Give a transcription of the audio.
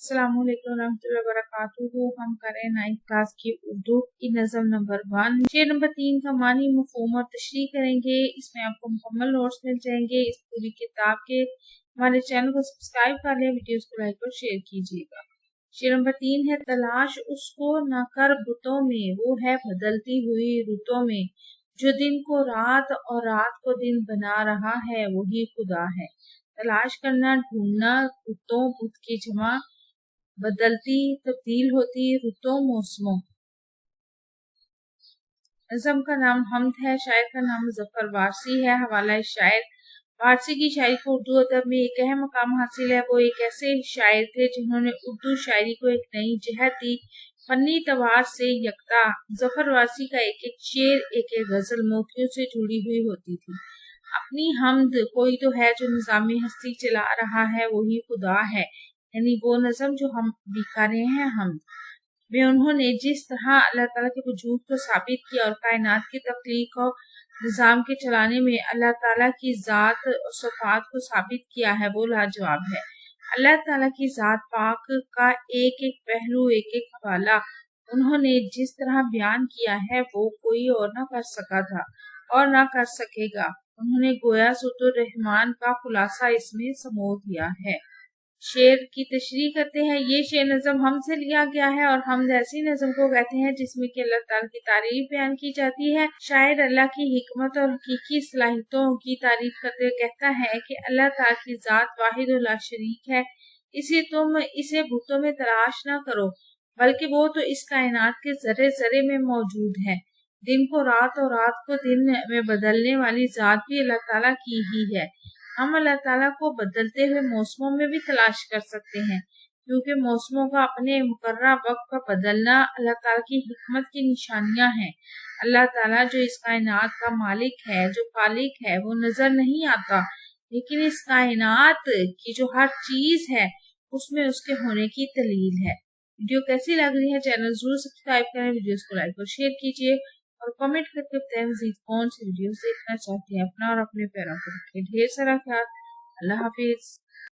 अस्सलाम वालेकुम रहमतुल्लाहि व बरकातुहू। हम करें 9th क्लास की उर्दू की नज़म नंबर 1 शेर नंबर 3 का मानी मफ़हूम और तशरीह करेंगे। इसमें आपको मुकम्मल नोट्स मिल जाएंगे इस पूरी किताब के। हमारे चैनल को सब्सक्राइब कर लें, वीडियोस को लाइक और शेयर कीजिएगा। शेर नंबर 3 है, तलाश उसको न कर बुतों में, वो है बदलती हुई रुतों में। जो दिन को रात और रात को दिन बना रहा है वही खुदा है। तलाश करना, ढूंढना, रुतों बुत की जमा, बदलती तब्दील होती रुतों मौसमों। नज़म का नाम हमद है, शायर का नाम मुज़फ़्फ़र वारसी है। हवाला शायर, वारसी की शायरी को उर्दू अदब में एक अहम मकाम हासिल है। वो एक ऐसे शायर थे जिन्होंने उर्दू शायरी को एक नई जहत दी, फनी तवार से यकता। मुज़फ़्फ़र वारसी का एक एक शेर, एक एक गज़ल मोतियों से जुड़ी हुई होती थी। अपनी हमद, कोई तो है जो निज़ामी हस्ती चला रहा है वही खुदा है, यानी वो नज़म जो हम भी कर रहे हैं हम में उन्होंने जिस तरह अल्लाह ताला के वजूद को साबित किया और कायनात की तख्लीक और निज़ाम के चलाने में अल्लाह ताला की ज़ात और सिफ़ात को साबित किया है, वो लाजवाब है। अल्लाह ताला की ज़ात पाक का एक एक पहलू, एक एक हवाला उन्होंने जिस तरह बयान किया है वो कोई और ना कर सका था और ना कर सकेगा। उन्होंने गोया सुतुर रहमान का खुलासा इसमें समो दिया है। शेर की तशरीह करते हैं। ये शेर नज़म हम से लिया गया है और हम ऐसी नज़म को कहते हैं जिसमें कि अल्लाह ताला की तारीफ बयान की जाती है। शायर अल्लाह की हिकमत और हकीकी सलाहियतों की तारीफ करते हुए कहता है कि अल्लाह ताला की ज़ात वाहिद और ला शरीक है, इसे बुतों में तलाश ना करो, बल्कि वो तो इस कायनात के ज़र्रे ज़र्रे में मौजूद है। दिन को रात और रात को दिन में बदलने वाली ज़ात भी अल्लाह ताला की ही है। हम अल्लाह ताला को बदलते हुए मौसमों में भी तलाश कर सकते हैं, क्योंकि मौसमों का अपने मुकर्रर वक्त पर बदलना अल्लाह ताला की हिकमत की निशानियां हैं। अल्लाह ताला जो इस कायनात का मालिक है, जो खालिक है, वो नजर नहीं आता, लेकिन इस कायनात की जो हर चीज है उसमें उसके होने की दलील है। वीडियो कैसी लग रही है, चैनल जरूर सब्सक्राइब करें, वीडियोस को लाइक और शेयर कीजिए और कमेंट करके बताएं मज़ीद कौन सी वीडियोस देखना चाहते हैं। अपना और अपने प्यारों को रखें ढेर सारा ख्याल। अल्लाह हाफिज।